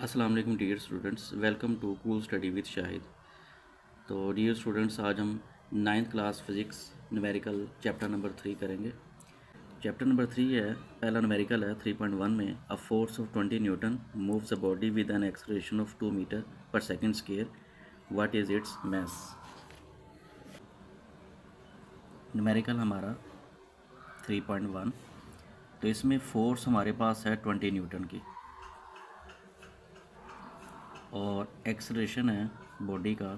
अस्सलाम वालेकुम dear students, welcome to cool study with Shahid. तो डियर स्टूडेंट्स, आज हम 9th class physics numerical chapter number 3 करेंगे। चैप्टर नंबर 3 है, पहला न्यूमेरिकल है 3.1 में। A force of 20 newton moves a body with an acceleration of 2 metre per second square, what is its mass. Numerical हमारा 3.1, तो इसमें फोर्स हमारे पास है 20 न्यूटन की और एक्सेलरेशन है बॉडी का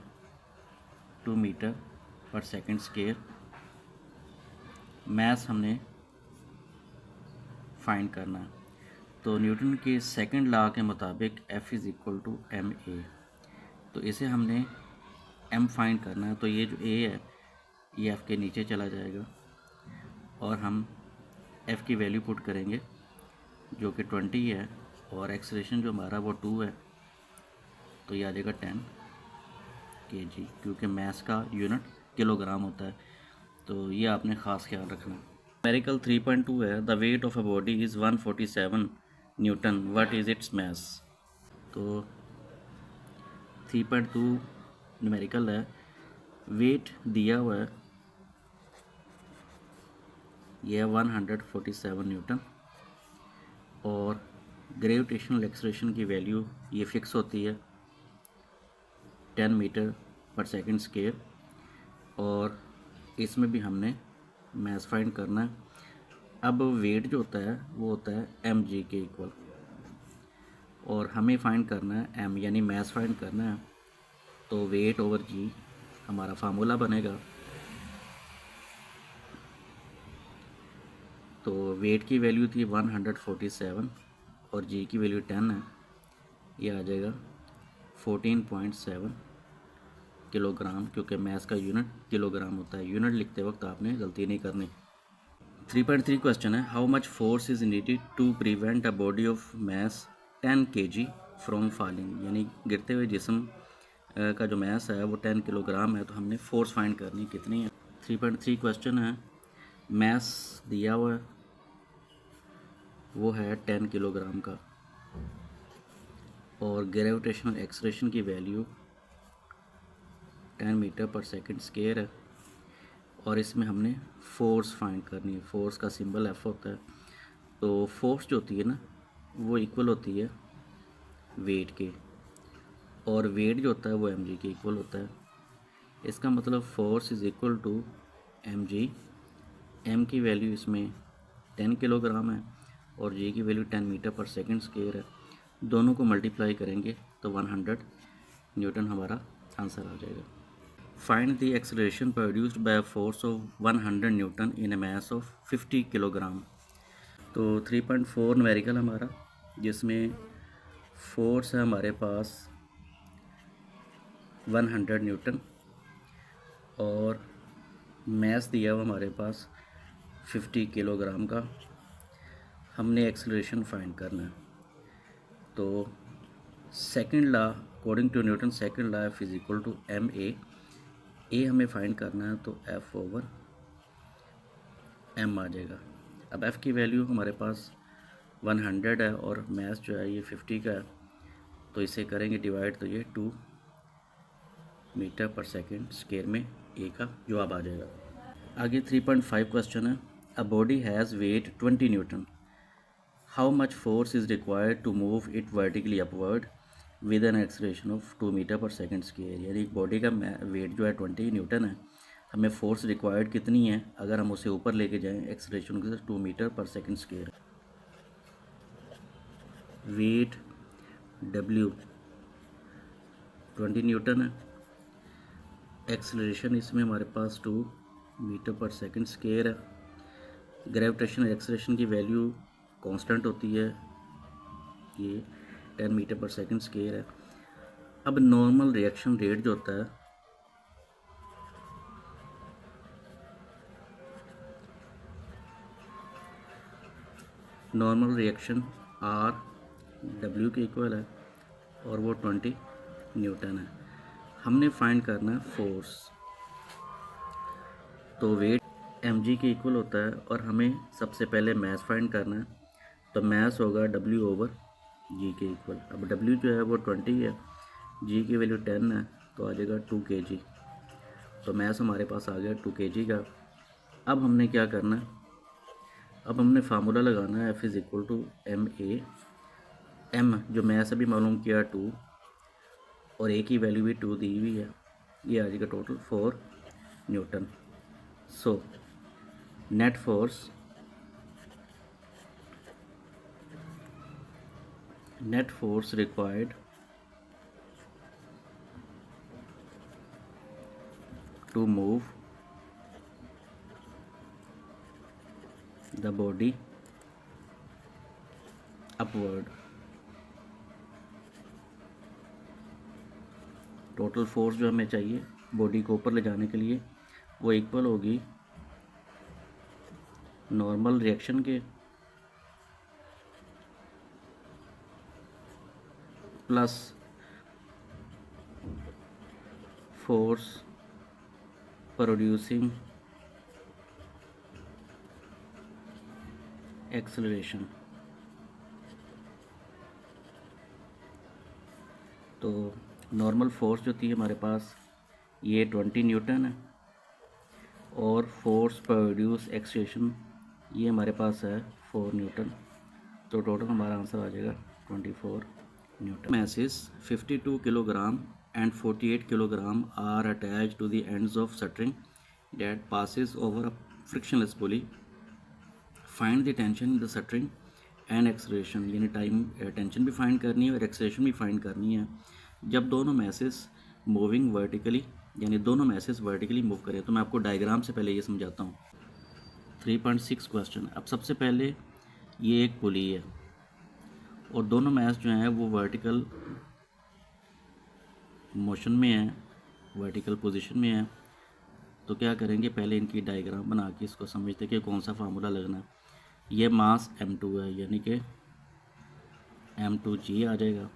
2 मीटर पर सेकेंड स्क्वायर। मास हमने फाइंड करना है। तो न्यूटन के सेकंड लॉ के मुताबिक F is equal to m a. तो इसे हमने m फाइंड करना है। तो ये जो a है ये F के नीचे चला जाएगा और हम F की वैल्यू पुट करेंगे जो कि 20 है और एक्सेलरेशन जो हमारा वो 2 है, तो ये आ जाएगा 10 kg, क्योंकि मास का यूनिट किलोग्राम होता है। तो ये आपने ख़ास ख्याल रखना। न्यूमेरिकल 3.2 है, the weight of a body is 147 Newton, what is its मास। तो 3.2 न्यूमेरिकल है, वेट दिया हुआ है यह 147 न्यूटन और ग्रेविटेशनल एक्सेलरेशन की वैल्यू ये फिक्स होती है 10 मीटर पर सेकेंड स्क्वायर और इसमें भी हमने मास फाइंड करना है। अब वेट जो होता है वो होता है mg के इक्वल और हमें फाइंड करना है m, यानी मास फाइंड करना है। तो वेट ओवर g हमारा फार्मूला बनेगा। तो वेट की वैल्यू थी 147 और g की वैल्यू 10 है, ये आ जाएगा 14.7 किलोग्राम, क्योंकि मास का यूनिट किलोग्राम होता है। यूनिट लिखते वक्त आपने गलती नहीं करनी। 3.3 क्वेश्चन है, how much force is needed to prevent a body of mass 10 kg from falling, यानी गिरते हुए जिस्म का जो मास है वो 10 किलोग्राम है। तो हमने फोर्स फाइंड करनी कितनी है। 3.3 क्वेश्चन है, मास दिया हुआ है वो है 10 किलोग्राम का और ग्रेविटेशनल एक्सेलरेशन की value 10 metre per second square है और इसमें हमने फोर्स फाइंड करनी है। फोर्स का सिंबल F होता है। तो फोर्स जो होती है ना वो इक्वल होती है वेट के और वेट जो होता है वो mg के इक्वल होता है। इसका मतलब force is equal to mg। m की वैल्यू इसमें 10 किलोग्राम है और g की value 10 metre per second square है। दोनों को मल्टीप्लाई करेंगे तो 100 न्यूटन हमारा आंसर आ जाएगा। Find the acceleration produced by force of 100 Newton in A mass of 50 kilogram. तो 3.4 न्यूमेरिकल हमारा, जिसमें फोर्स है हमारे पास 100 न्यूटन और मास दिया हुआ हमारे पास 50 किलोग्राम का। हमने एक्सेलरेशन फाइंड करना है। तो second law according to Newton second law F is equal to m a हमें फाइंड करना है। तो F ओवर m आ जाएगा। अब F की वैल्यू हमारे पास 100 है और मास जो है ये 50 का है, तो इसे करेंगे डिवाइड तो ये 2 मीटर पर सेकेंड स्क्वायर में a का जवाब आ जाएगा। आगे 3.5 क्वेश्चन है, a body has weight 20 newton, how much force is required to move it vertically upward with an acceleration of 2 metre per second square. यानी बॉडी का वेट जो है 20 न्यूटन है, हमें फोर्स रिक्वायर्ड कितनी है अगर हम उसे ऊपर लेके जाएं एक्सेलरेशन के साथ 2 metre per second square. Weight W 20 newton है, एक्सेलरेशन इसमें हमारे पास 2 मीटर पर सेकेंड स्क्वायर है। ग्रेविटेशनल एक्सेलरेशन की वैल्यू कांस्टेंट होती है, ये 10 मीटर पर सेकेंड स्क्वायर है। अब नॉर्मल रिएक्शन रेट जो होता है नॉर्मल रिएक्शन R W के इक्वल है और वो 20 न्यूटन है। हमने फाइंड करना है फोर्स। तो वेट mg के इक्वल होता है और हमें सबसे पहले मास फाइंड करना है। तो मास होगा W ओवर जी के इक्वल। अब डब्ल्यू जो है वो 20 है, जी की वैल्यू 10 है, तो आ जाएगा 2 kg। तो मैस हमारे पास आ गया 2 kg का। अब हमने क्या करना है, अब हमने फार्मूला लगाना है F is equal to m a. M जो मैस अभी मालूम किया 2 और ए की वैल्यू भी 2 दी हुई है, ये आ जाएगा total 4 Newton. So net force required to move the body upward। Total force जो हमें चाहिए बॉडी को ऊपर ले जाने के लिए वो इक्वल होगी नॉर्मल रिएक्शन के प्लस फोर्स प्रोड्यूसिंग एक्सेलरेशन। तो नॉर्मल फोर्स जो थी हमारे पास ये 20 न्यूटन है और फोर्स प्रोड्यूस एक्सेलरेशन ये हमारे पास है 4 न्यूटन। तो टोटल हमारा आंसर आ जाएगा 24 Newton. Message 52 kilogram and 48 kilogram are attached to the ends of string that passes over a frictionless pulley। Find the tension in the string and acceleration। यानी time tension भी find करनी है और acceleration भी find करनी है जब दोनों मैसेज मूविंग वर्टिकली, यानी दोनों मैसेज वर्टिकली मूव करें। तो मैं आपको डायग्राम से पहले ये समझाता हूँ। 3.6 क्वेश्चन। अब सबसे पहले ये एक पुली है और दोनों मैस जो हैं वो वर्टिकल मोशन में है, वर्टिकल पोजीशन में है। तो क्या करेंगे, पहले इनकी डायग्राम बना के इसको समझते कि कौन सा फार्मूला लगना है। ये मास m2 है, यानी कि m2g आ जाएगा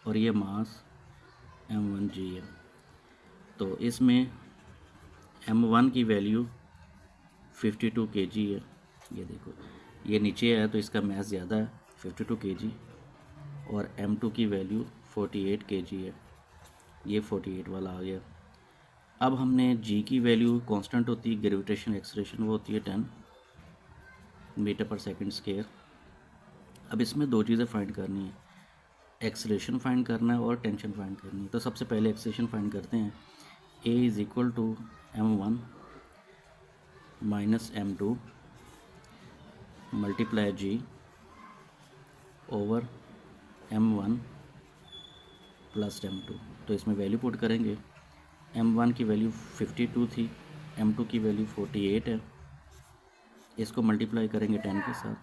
और ये मास m1g है। तो इसमें m1 की वैल्यू 52 kg है। ये देखो ये नीचे है तो इसका मैस ज़्यादा है 52 kg और m2 की वैल्यू 48 kg है, ये 48 वाला आ गया। अब हमने g की वैल्यू कांस्टेंट होती है ग्रेविटेशन एक्सेलरेशन, वो होती है 10 मीटर पर सेकंड स्क्वायर। अब इसमें दो चीज़ें फाइंड करनी है, एक्सेलरेशन फाइंड करना है और टेंशन फाइंड करनी है। तो सबसे पहले एक्सेलरेशन फाइंड करते हैं। a is equal to m1 minus m2 multiply g over m1 plus m2। तो इसमें वैल्यू पुट करेंगे। m1 की वैल्यू 52 थी, m2 की वैल्यू 48 है, इसको मल्टीप्लाई करेंगे 10 के साथ।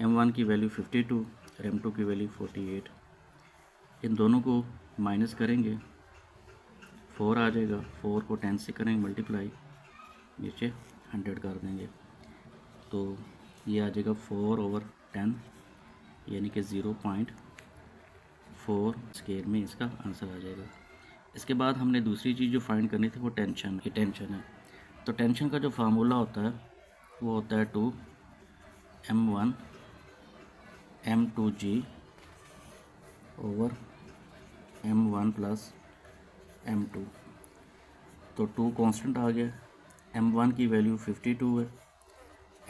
m1 की वैल्यू 52 और m2 की वैल्यू 48, इन दोनों को माइनस करेंगे 4 आ जाएगा। 4 को 10 से करेंगे मल्टीप्लाई, नीचे 100 कर देंगे तो ये आ जाएगा 4 ओवर 10 यानी कि 0.4 स्क्वायर में इसका आंसर आ जाएगा। इसके बाद हमने दूसरी चीज़ जो फाइंड करनी थी वो टेंशन। ये टेंशन है, तो टेंशन का जो फार्मूला होता है वो होता है 2m1 m2g over m1 plus m2। तो 2 कांस्टेंट आ गया, m1 की वैल्यू 52 है,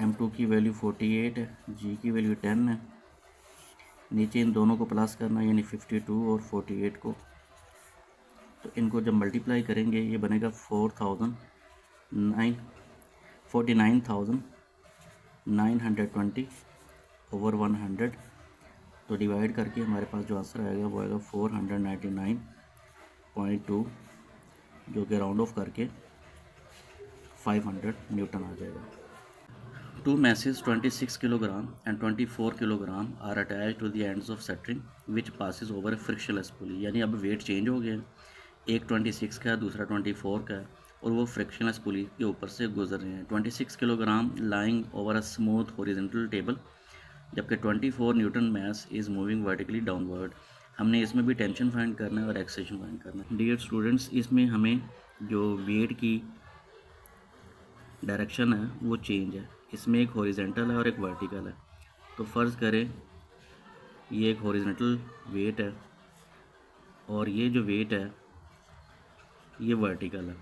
m2 की वैल्यू 48 है, g की वैल्यू 10 है। नीचे इन दोनों को प्लस करना है यानी 52 और 48 को, तो इनको जब मल्टीप्लाई करेंगे ये बनेगा 49,920 ओवर 100। तो डिवाइड करके हमारे पास जो आंसर आएगा वो आएगा 499.2, जो कि राउंड ऑफ करके 500 न्यूटन आ जाएगा। Two masses 26 kilogram and 24 kilogram are attached to the ends of string which passes over a frictionless pulley। यानी अब वेट चेंज हो गया, एक 26 का है दूसरा 24 का है और वो फ्रिक्शनलेस पुली के ऊपर से गुजर रहे हैं। 26 kilogram lying over a smooth horizontal table, जबकि 24 Newton mass is moving vertically downward. हमने इसमें भी टेंशन फाइंड करना है और एक्सेलरेशन फाइंड करना है। डियर स्टूडेंट्स, इसमें हमें जो वेट की डायरेक्शन है वो चेंज है, इसमें एक हॉरिजॉन्टल है और एक वर्टिकल है। तो फ़र्ज़ करें ये एक हॉरिजॉन्टल वेट है और ये जो वेट है ये वर्टिकल है।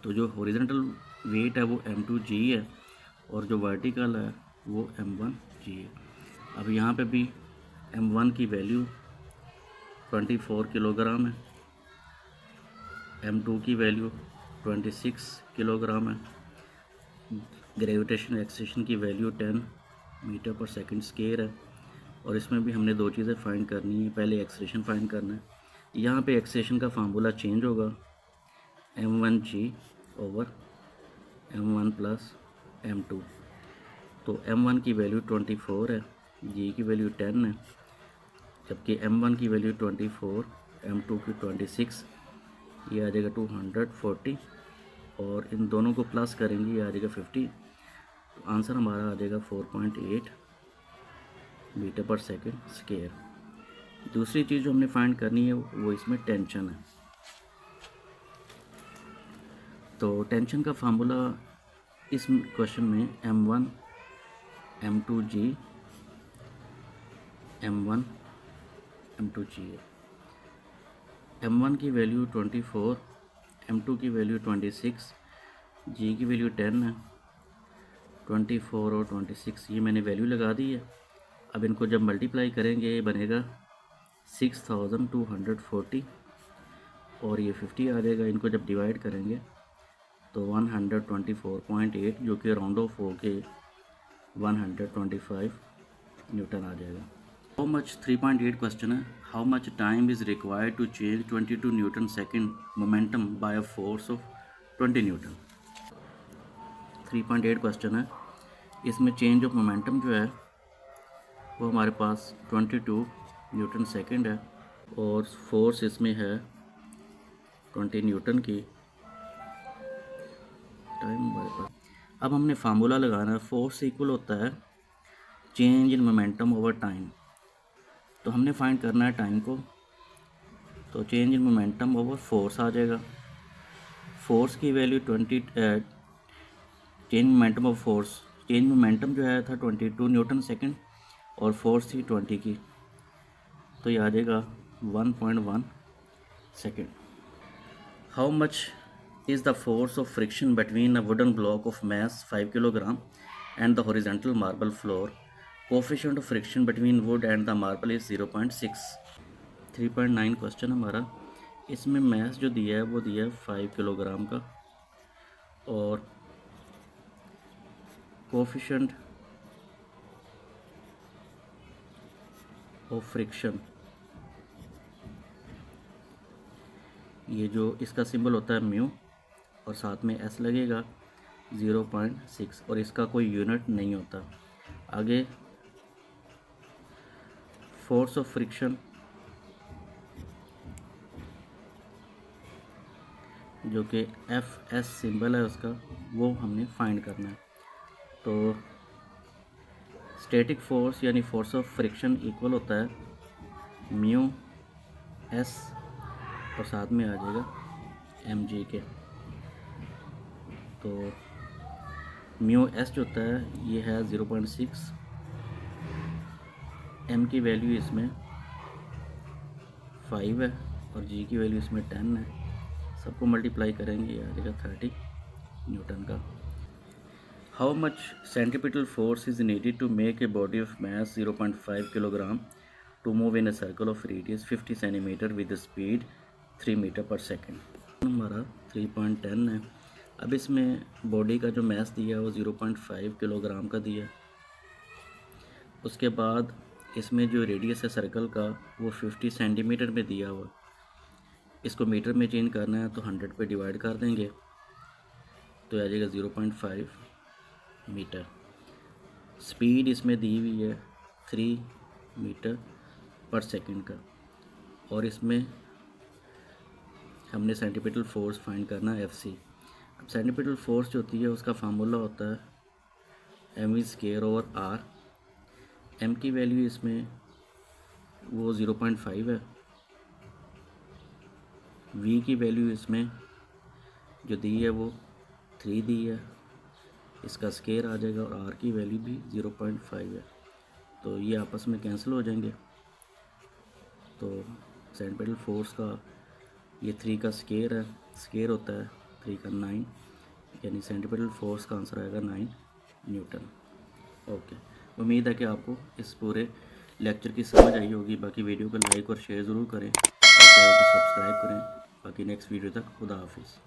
तो जो हॉरिजॉन्टल वेट है वो m2g है और जो वर्टिकल है वो m1g है। अब यहाँ पे भी m1 की वैल्यू 24 किलोग्राम है, m2 की वैल्यू 26 किलोग्राम है, ग्रेविटेशन एक्सेशन की वैल्यू 10 मीटर पर सेकंड स्क्वायर है। और इसमें भी हमने दो चीज़ें फाइंड करनी है, पहले एक्सेलेरेशन फाइंड करना है। यहाँ पे एक्सेलेरेशन का फार्मूला चेंज होगा, m1g over m1 plus m2। तो m1 की वैल्यू 24 है, g की वैल्यू 10 है, जबकि m1 की वैल्यू 24, m2 की 26, ये आ जाएगा 240 और इन दोनों को प्लस करेंगे ये आ जाएगा 50। तो आंसर हमारा आ जाएगा 4.8 मीटर पर सेकंड स्क्वायर। दूसरी चीज़ जो हमने फाइंड करनी है वो इसमें टेंशन है। तो टेंशन का फार्मूला इस क्वेश्चन में m1 m2g m1 m2g है। m1 की वैल्यू 24, m2 की वैल्यू 26, g की वैल्यू 10 है। 24 और 26 ये मैंने वैल्यू लगा दी है। अब इनको जब मल्टीप्लाई करेंगे ये बनेगा 6240 और ये 50 आ जाएगा। इनको जब डिवाइड करेंगे तो 124.8 जो कि राउंड ऑफ हो के 125 न्यूटन आ जाएगा। हाउ मच 3.8 क्वेश्चन है, how much time is required to change 22 newton second momentum by a force of 20 newton. 3.8 question है, इसमें चेंज ऑफ मोमेंटम जो है वो हमारे पास 22 न्यूटन सेकेंड है और फोर्स इसमें है 20 न्यूटन की। टाइम हमारे पास, अब हमने फार्मूला लगाना है। फोर्स इक्वल होता है change in momentum over time. तो हमने फाइंड करना है टाइम को, तो change in momentum over force आ जाएगा। फोर्स की value 20, change momentum of force, change momentum जो है था 22 न्यूटन सेकेंड और फोर्स थी 20 की, तो ये आ जाएगा 1.1 second. How much is the force of friction between a wooden block of mass 5 kg and the horizontal marble floor. Coefficient of friction between wood and the marble is 0.6. 3.9 question हमारा, इसमें mess जो दिया है वो दिया है 5 kilogram का और कोफिशेंट ऑफ फ्रिक्शन, ये जो इसका सिंबल होता है म्यू और साथ में एस लगेगा 0.6 और इसका कोई यूनिट नहीं होता। आगे फोर्स ऑफ फ्रिक्शन जो कि एफ एस सिंबल है उसका, वो हमने फाइंड करना है। तो स्टैटिक फोर्स यानी फोर्स ऑफ फ्रिक्शन इक्वल होता है म्यू एस और साथ में आ जाएगा एम जी के। तो म्यू एस जो होता है ये है 0.6, एम की वैल्यू इसमें 5 है और जी की वैल्यू इसमें 10 है। सबको मल्टीप्लाई करेंगे ये आ जाएगा 30 न्यूटन का। How much centripetal force is needed to make a body of mass 0.5 kilogram to move in a circle of radius 50 centimetre with speed 3 metre per second. हमारा 3.10 है। अब इसमें बॉडी का जो मास दिया है वो 0.5 किलोग्राम का दिया। उसके बाद इसमें जो रेडियस है सर्कल का वो 50 सेंटीमीटर में दिया हुआ। इसको मीटर में चेंज करना है तो 100 पे डिवाइड कर देंगे तो आ जाएगा 0.5 मीटर। स्पीड इसमें दी हुई है 3 मीटर पर सेकंड का और इसमें हमने सेंटीपिटल फोर्स फाइंड करना है FC। अब सेंटीपिटल फोर्स जो होती है उसका फार्मूला होता है mv square over r। m की वैल्यू इसमें वो 0.5 है, v की वैल्यू इसमें जो दी है वो 3 दी है, इसका स्क्वायर आ जाएगा और r की वैल्यू भी 0.5 है। तो ये आपस में कैंसिल हो जाएंगे। तो सेंट्रीपेटल फोर्स का ये 3 का स्केयर है, स्केयर होता है 3 का 9, यानी सेंट्रीपेटल फोर्स का आंसर आएगा 9 न्यूटन। ओके, उम्मीद है कि आपको इस पूरे लेक्चर की समझ आई होगी। बाकी वीडियो को लाइक और शेयर ज़रूर करें और चैनल को सब्सक्राइब करें। बाकी नेक्स्ट वीडियो तक खुदा हाफिज़।